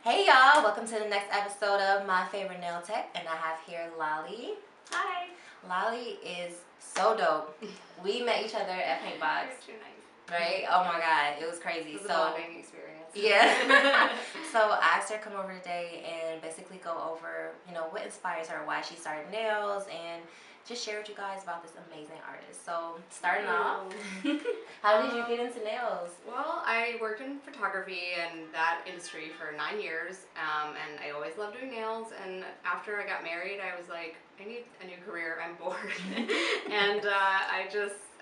Hey y'all, welcome to the next episode of My Favorite Nail Tech, and I have here Lolly. Hi. Lolly is so dope. We met each other at Paintbox, You're too nice. right? Oh my god, it was crazy. It was a bonding experience. Yeah. So I asked her to come over today and basically go over, what inspires her, why she started nails, and just share with you guys about this amazing artist. So starting off, how did you get into nails? Well, I worked in photography and that industry for 9 years, and I always loved doing nails. And after I got married, I was like, I need a new career. I'm bored, and I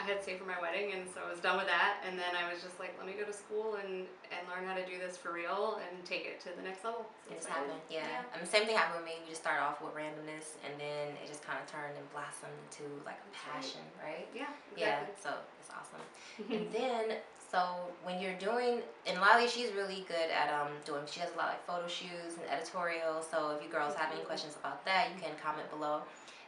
had saved for my wedding, and so I was done with that. And then I was just like, let me go to school and learn how to do this for real and take it to the next level. So It just happened, yeah. Yeah. I mean, same thing happened with me. We just started off with randomness, and then it just kind of turned and blossomed into like a passion, right? Yeah, Yeah, exactly. so it's awesome. And then, so when you're doing, and Lolly, she's really good at doing. She does a lot like photo shoots and editorial. So if you girls have any questions about that, you can comment below,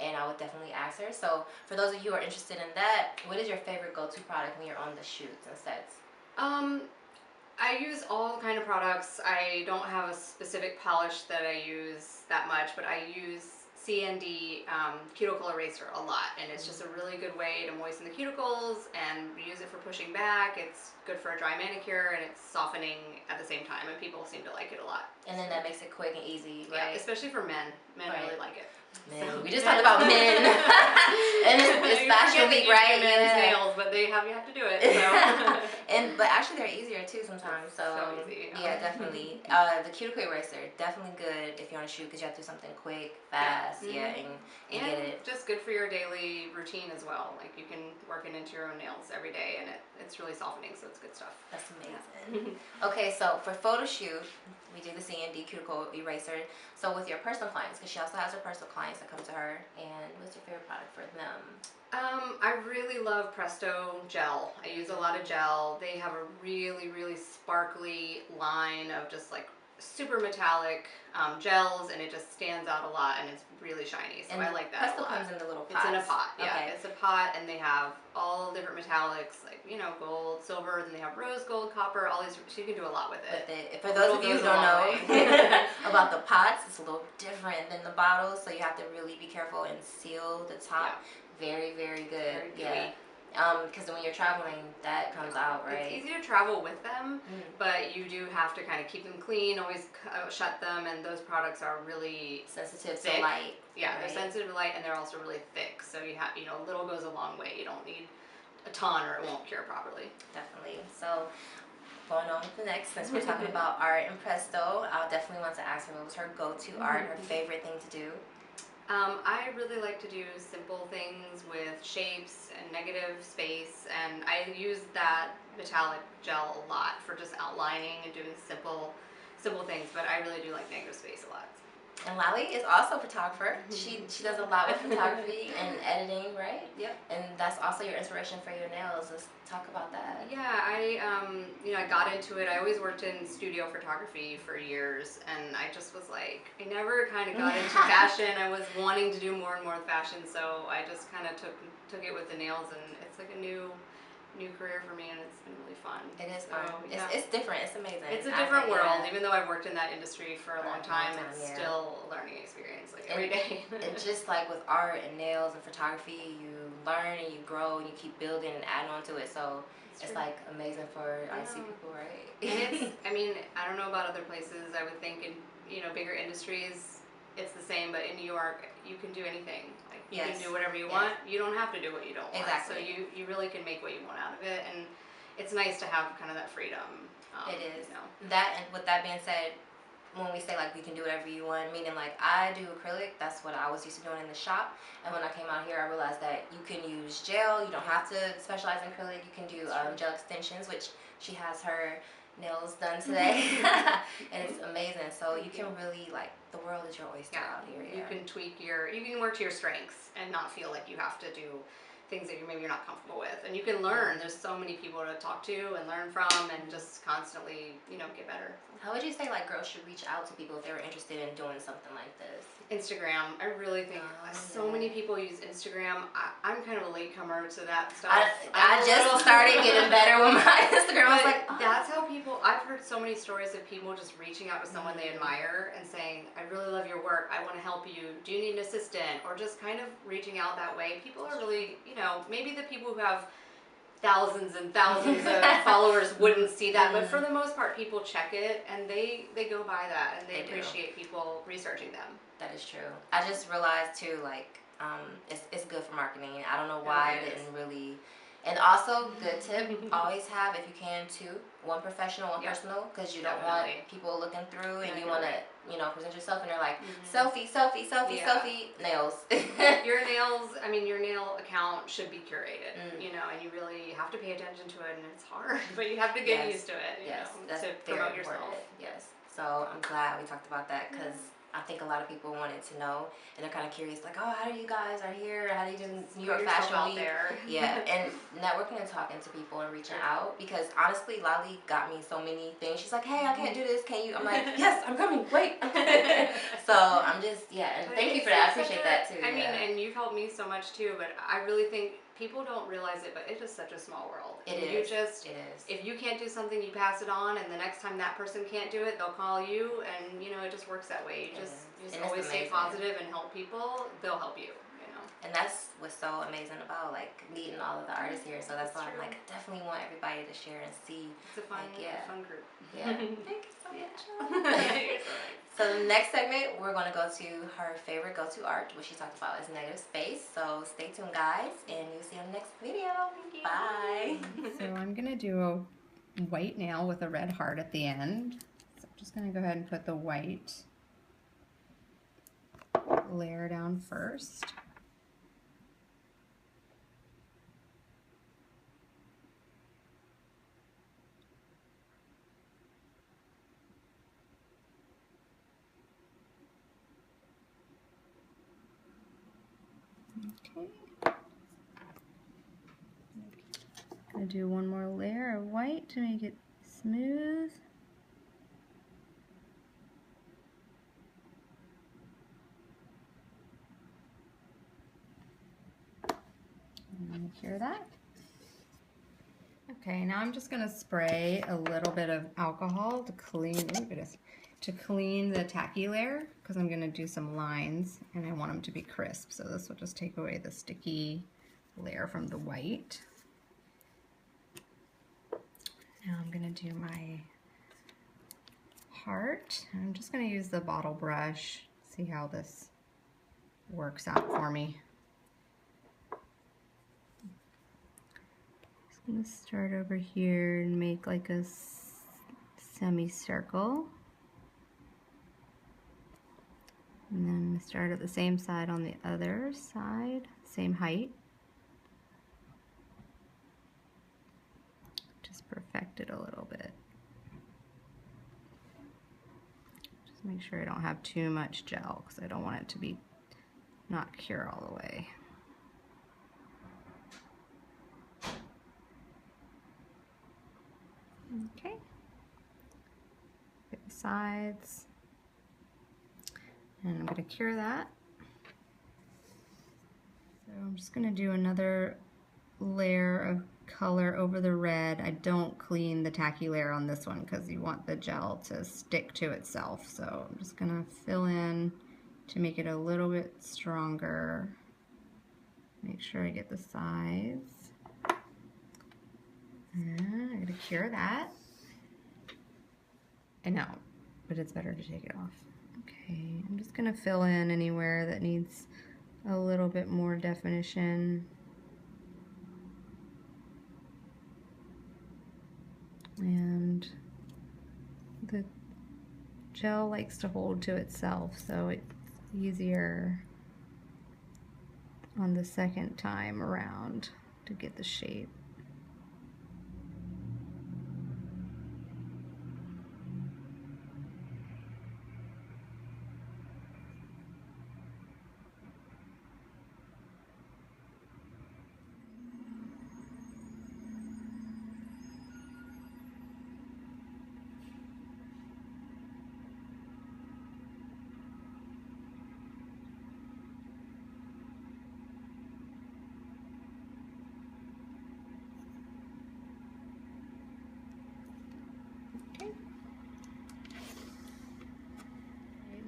and I would definitely ask her. So for those of you who are interested in that, what is your favorite go-to product when you're on the shoots and sets? I use all kind of products. I don't have a specific polish that I use that much, but I use CND cuticle eraser a lot, and it's just a really good way to moisten the cuticles and use it for pushing back. It's good for a dry manicure, and it's softening at the same time, and people seem to like it a lot. And then that makes it quick and easy, Yeah, right? especially for men. Men Right. really like it. Men. So- We just talked about men. And it's You Fashion forget that Week, you right? do men's Yeah. nails, but you have to do it. So. But actually they're easier too sometimes. So easy. yeah, definitely. The cuticle eraser, definitely good if you want to shoot because you have to do something quick, fast, Yeah. and And get it. just good for your daily routine as well. Like you can work it into your own nails every day, and it's really softening, so it's good stuff. That's amazing. Okay, so for photo shoot, we do the CND cuticle eraser. So with your personal clients, because she also has her personal clients that come to her, and what's your favorite product for them? I really love Presto gel. I use a lot of gel. They have a really, really sparkly line of just like super metallic gels, and it just stands out a lot, and it's really shiny. So And I like that Presto a lot. comes in the little It's pots. in a pot, yeah. Okay. It's a pot, and they have all different metallics, like gold, silver. Then they have rose gold, copper. All these. She can do a lot with it. For those of you who don't know about the pots, it's a little different than the bottles, so you have to really be careful and seal the top. Very, very good. Very because when you're traveling, that comes out, right? It's easy to travel with them, but you do have to kind of keep them clean, always shut them, and those products are really Sensitive thick. to light. Yeah, right? They're sensitive to light, and they're also really thick, so you have, a little goes a long way. You don't need a ton or it won't cure properly. Definitely. So going on with the next, since we're talking about art and Presto, I'll definitely want to ask her what was her go-to art, her favorite thing to do. I really like to do simple things with shapes and negative space, and I use that metallic gel a lot for just outlining and doing simple things, but I really do like negative space a lot. And Lolly is also a photographer. She does a lot with photography and editing, right? Yep. And that's also your inspiration for your nails. Let's talk about that. Yeah, I got into it. I always worked in studio photography for years, and I just was like, I never kind of got into fashion. I was wanting to do more and more with fashion, so I just kind of took it with the nails, and it's like a new career for me, and it's been really fun. It is So, fun. yeah. It's different. It's amazing. It's a different world. Yeah. Even though I've worked in that industry for a long time, it's yeah. still a learning experience, like every day. And just like with art and nails and photography, you learn and you grow and you keep building and adding on to it. So it's like amazing for artsy people, right? And I don't know about other places. I would think in bigger industries, it's the same. But in New York, you can do anything. Like you can do whatever you want. You don't have to do what you don't want. Exactly. So you really can make what you want out of it, and it's nice to have kind of that freedom. It is. That, and with that being said, when we say like you can do whatever you want, meaning like I do acrylic, that's what I was used to doing in the shop, and when I came out here I realized that you can use gel, you don't have to specialize in acrylic, you can do gel extensions, which she has her nails done today, and it's amazing. So you can really, like, the world is your oyster out here. You can work to your strengths and not feel like you have to do things that maybe you're not comfortable with, and you can learn. There's so many people to talk to and learn from, and just constantly, get better. How would you say like girls should reach out to people if they were interested in doing something like this? Instagram. I really think so many people use Instagram. I'm kind of a latecomer to that stuff. I just started getting better with my Instagram. I was like, that's how people. I've heard so many stories of people just reaching out to someone they admire and saying, "I really love your work. I want to help you. Do you need an assistant?" Or just kind of reaching out that way. People are really, maybe the people who have thousands and thousands of followers wouldn't see that, but for the most part, people check it and they go by that, and they appreciate people researching them. That is true. I just realized too, like, it's good for marketing. I don't know why I didn't really. And also, good tip, always have, if you can, one professional, one personal, because you don't want people looking through, and you want to, present yourself, and they're like, selfie, selfie, selfie, selfie, nails. Your nail account should be curated, and you really have to pay attention to it, and it's hard, but you have to get used to it, that's to promote yourself. Yes. So I'm glad we talked about that, because I think a lot of people wanted to know, and they're kind of curious, like, oh, how do you guys are here? How do you do New York Fashion Week? Yeah, and networking and talking to people and reaching out, because honestly, Lali got me so many things. She's like, hey, I can't do this. Can you? I'm like, yes, I'm coming. Wait. So I'm just, and thank you for that. I appreciate that too. I mean, and you've helped me so much too, but I really think people don't realize it, but it is such a small world. It is. If you can't do something, you pass it on, and the next time that person can't do it, they'll call you, and it just works that way. You just always stay positive and help people. They'll help you. And that's what's so amazing about like meeting all of the artists here. So that's why I'm like, I definitely want everybody to share and see. It's a fun group. Yeah. Thank you so much. So the next segment, we're going to go to her favorite go-to art, which she talked about is negative space. So stay tuned, guys, and you'll see you in the next video. Bye. So I'm going to do a white nail with a red heart at the end. So I'm just going to go ahead and put the white layer down first. Okay. I'm going to do one more layer of white to make it smooth. And cure that. Okay, now I'm just going to spray a little bit of alcohol to clean, to clean the tacky layer, because I'm going to do some lines and I want them to be crisp. So this will just take away the sticky layer from the white. Now I'm going to do my heart. I'm just going to use the bottle brush, see how this works out for me. I'm going to start over here and make like a semicircle. And then start at the same side on the other side, same height. Just perfect it a little bit. Just make sure I don't have too much gel, because I don't want it to be not cure all the way. Okay. Get the sides. And I'm going to cure that. So I'm just going to do another layer of color over the red. I don't clean the tacky layer on this one because you want the gel to stick to itself. So I'm just going to fill in to make it a little bit stronger. Make sure I get the sides. And I'm going to cure that. I know, but it's better to take it off. Okay, I'm just going to fill in anywhere that needs a little bit more definition. And the gel likes to hold to itself, so it's easier on the second time around to get the shape.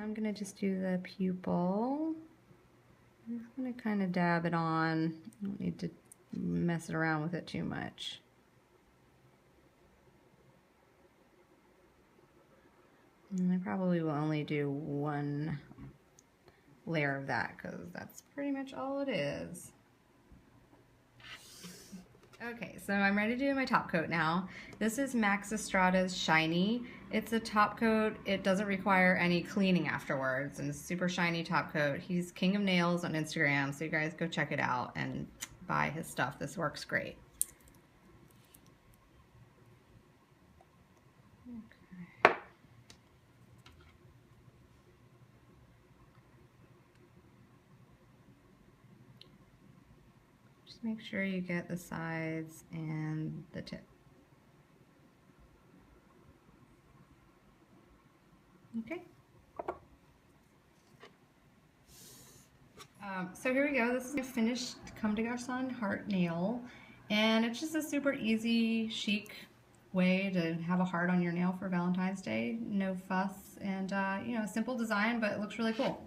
I'm gonna just do the pupil. I'm just gonna kind of dab it on. I don't need to mess it around with it too much. And I probably will only do one layer of that because that's pretty much all it is. Okay, so I'm ready to do my top coat now. This is Max Estrada's Shiny. It's a top coat. It doesn't require any cleaning afterwards, and it's super shiny top coat. He's King of Nails on Instagram, so you guys go check it out and buy his stuff. This works great. Okay. Just make sure you get the sides and the tip. Okay. So here we go. This is my finished Comme des Garçons heart nail, and it's just a super easy, chic way to have a heart on your nail for Valentine's Day. No fuss, and you know, simple design, but it looks really cool.